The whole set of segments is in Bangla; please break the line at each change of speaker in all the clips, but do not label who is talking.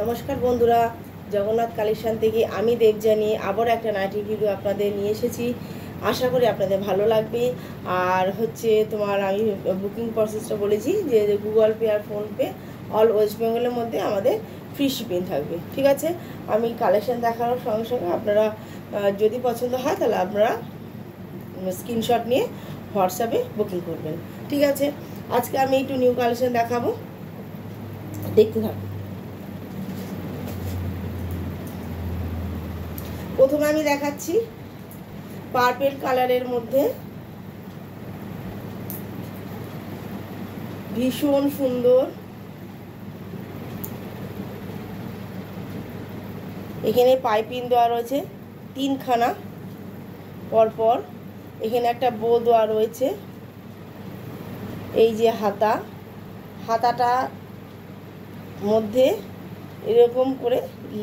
নমস্কার বন্ধুরা, জগন্নাথ কালেকশন থেকে আমি দেবযানী আবার একটা নাইটি ভিডিও আপনাদের নিয়ে এসেছি। আশা করি আপনাদের ভালো লাগবে। আর হচ্ছে তোমার আমি বুকিং প্রসেসটা বলেছি যে গুগল পে আর ফোনপে অল ওয়েস্ট বেঙ্গলের মধ্যে আমাদের ফ্রি শিপিং থাকবে। ঠিক আছে, আমি কালেকশন দেখানোর সঙ্গে সঙ্গে আপনারা যদি পছন্দ হয় তাহলে আপনারা স্ক্রিনশট নিয়ে হোয়াটসঅ্যাপে বুকিং করবেন। ঠিক আছে, আজকে আমি একটু নিউ কালেকশন দেখাবো, দেখতে থাকুন। প্রথমে আমি দেখাচ্ছি পার্পল কালারের মধ্যে ভীষণ সুন্দর, এখানে পাইপিং দেওয়া রয়েছে তিনখানা পরপর, এখানে একটা বো দেওয়া রয়েছে, এই যে হাতাটা মধ্যে এরকম করে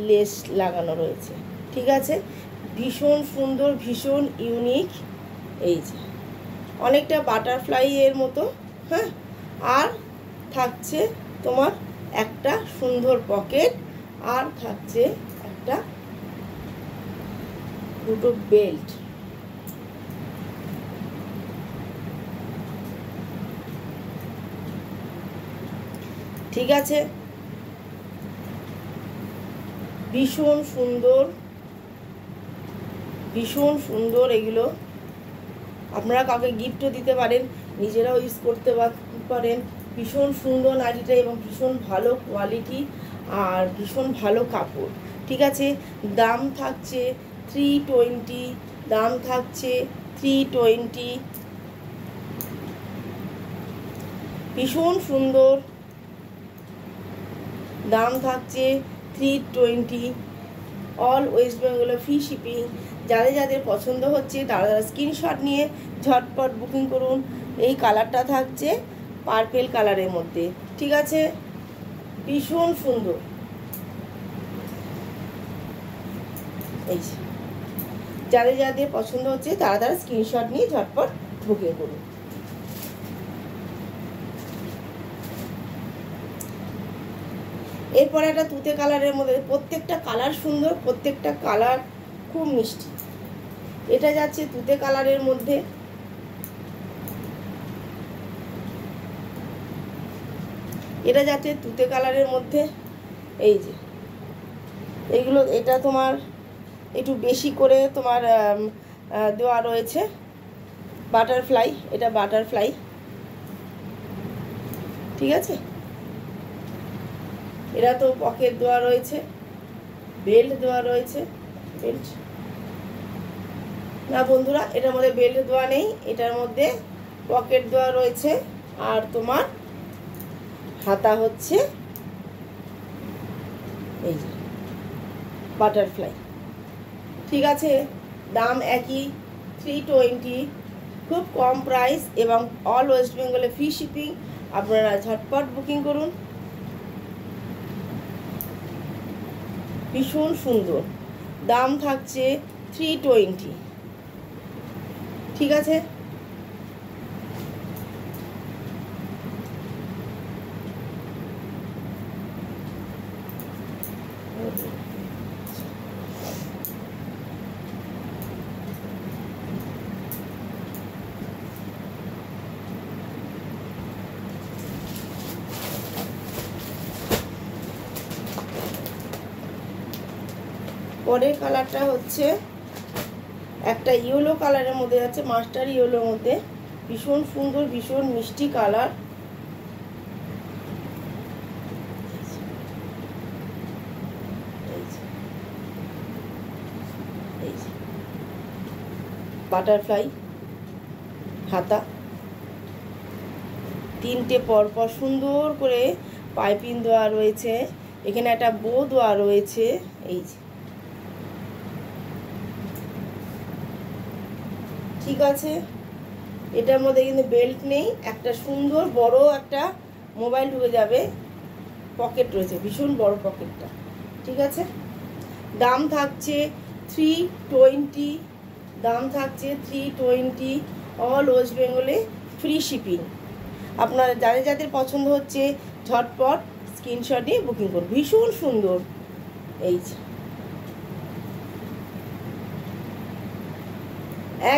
লেস লাগানো রয়েছে। ঠিক আছে, ভীষণ সুন্দর, ভীষণ ইউনিক। এই যে অনেকটা বাটারফ্লাই এর মতো, হ্যাঁ। আর থাকছে তোমার একটা সুন্দর পকেট, আর থাকছে একটা দুটো বেল্ট। ঠিক আছে, ভীষণ সুন্দর, ভীষণ সুন্দর। এগুলো আপনারা কাউকে গিফটও দিতে পারেন, নিজেরাও ইউজ করতে পারেন। ভীষণ সুন্দর নাইটিটা এবং ভীষণ ভালো কোয়ালিটি আর ভীষণ ভালো কাপড়। ঠিক আছে, দাম থাকছে 320, দাম থাকছে 320। ভীষণ সুন্দর, দাম থাকছে 320, অল ওয়েস্ট বেঙ্গলে ফ্রি শিপিং। যাদের পছন্দ হচ্ছে তারা স্ক্রিনশট নিয়ে ঝটপট বুকিং করুন। এই কালারটা থাকছে পার্পল কালারের মধ্যে। ঠিক আছে, ভীষণ সুন্দর। এই যাদের পছন্দ হচ্ছে তারা স্ক্রিনশট নিয়ে ঝটপট বুকিং করুন। এরপরে একটা তুতে কালারের মধ্যে, প্রত্যেকটা কালার সুন্দর, প্রত্যেকটা কালার খুব মিষ্টি। এটা যাচ্ছে তুতে কালারের মধ্যে, এটা যাচ্ছে তুতে কালারের মধ্যে। এই যে এইগুলো, এটা তোমার একটু বেশি করে তোমার দেওয়া রয়েছে বাটারফ্লাই, এটা বাটারফ্লাই। ঠিক আছে, এরা তো পকেট দেওয়া রয়েছে, বেল্ট দেওয়া রয়েছে। বেল্ট না বন্ধুরা, এটার মধ্যে বেল্ট দেওয়া নেই, এটার মধ্যে পকেট দেওয়া রয়েছে। আর তোমার হাতা হচ্ছে এই যে বাটারফ্লাই। ঠিক আছে, দাম একই 320, খুব কম প্রাইস এবং অল ওয়েস্ট বেঙ্গলে ফ্রি শিপিং। আপনারা ঝটপট বুকিং করুন। ভীষণ সুন্দর, দাম থাকছে 320। ঠিক আছে, পরের কালারটা হচ্ছে একটা ইয়েলো কালারের মধ্যে যাচ্ছে, মাস্টার ইয়েলোর মধ্যে। ভীষণ সুন্দর, ভীষণ মিষ্টি কালার। বাটারফ্লাই হাতা, তিনটে পরপর সুন্দর করে পাইপিং দেওয়া রয়েছে, এখানে একটা বো দেওয়া রয়েছে। এই যে ঠিক আছে, এটার মধ্যে কিন্তু বেল্ট নেই, একটা সুন্দর বড় একটা মোবাইল ঢুকে যাবে, পকেট রয়েছে, ভীষণ বড় পকেটটা। ঠিক আছে, দাম থাকছে 320, দাম থাকছে 320, অল ওয়েস্ট বেঙ্গলে ফ্রি শিপিং। আপনারা যাদের পছন্দ হচ্ছে ঝটপট স্ক্রিনশট নিয়ে বুকিং করুন। ভীষণ সুন্দর, এই যে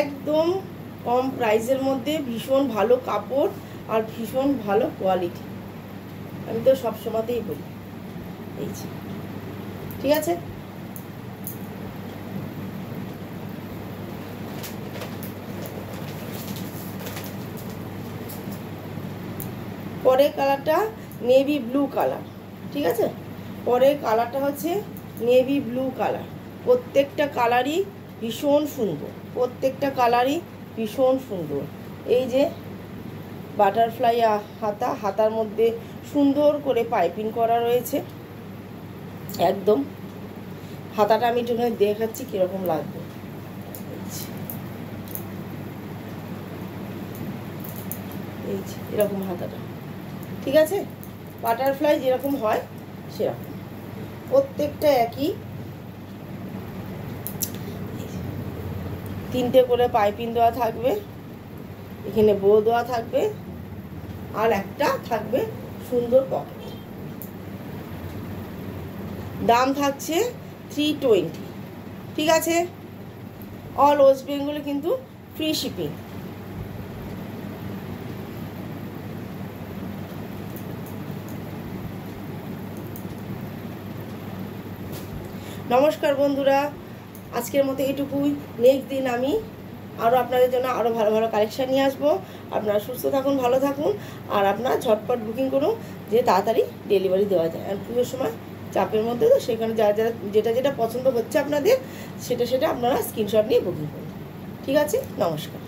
একদম কম প্রাইসের মধ্যে ভীষণ ভালো কাপড় আর ভীষণ ভালো কোয়ালিটি। আমি তো সব সময়তেই বলি, এই যে ঠিক আছে। পরের কালারটা নেভি ব্লু কালার, ঠিক আছে। পরের কালারটা হচ্ছে নেভি ব্লু কালার। প্রত্যেকটা কালারই ভীষণ সুন্দর, প্রত্যেকটা কালারই ভীষণ সুন্দর। এই যে বাটারফ্লাই হাতা, হাতার মধ্যে সুন্দর করে পাইপিং করা রয়েছে একদম। হাতাটা আমি একটু দেখাচ্ছি কীরকম লাগবে। এই যে এরকম হাতাটা, ঠিক আছে। বাটারফ্লাই যেরকম হয় সেরকম, প্রত্যেকটা একই। 3টে করে পাইপিং দেওয়া থাকবে, এখানে বো দেওয়া থাকবে, আর একটা থাকবে সুন্দর পকেট। দাম থাকছে 320, ঠিক আছে। অল ওয়েস্ট বেঙ্গলে কিন্তু ফ্রি শিপিং। নমস্কার বন্ধুরা, আজকের মতো এটুকুই। নেক্সট দিন আমি আরও আপনাদের জন্য আরও ভালো ভালো কালেকশান নিয়ে আসবো। আপনারা সুস্থ থাকুন, ভালো থাকুন, আর আপনারা ঝটপট বুকিং করুন যে তাড়াতাড়ি ডেলিভারি দেওয়া যায়। আর পুজোর সময় চাপের মধ্যে তো সেখানে যেটা যেটা পছন্দ হচ্ছে আপনাদের সেটা আপনারা স্ক্রিনশট নিয়ে বুকিং করুন, ঠিক আছে। নমস্কার।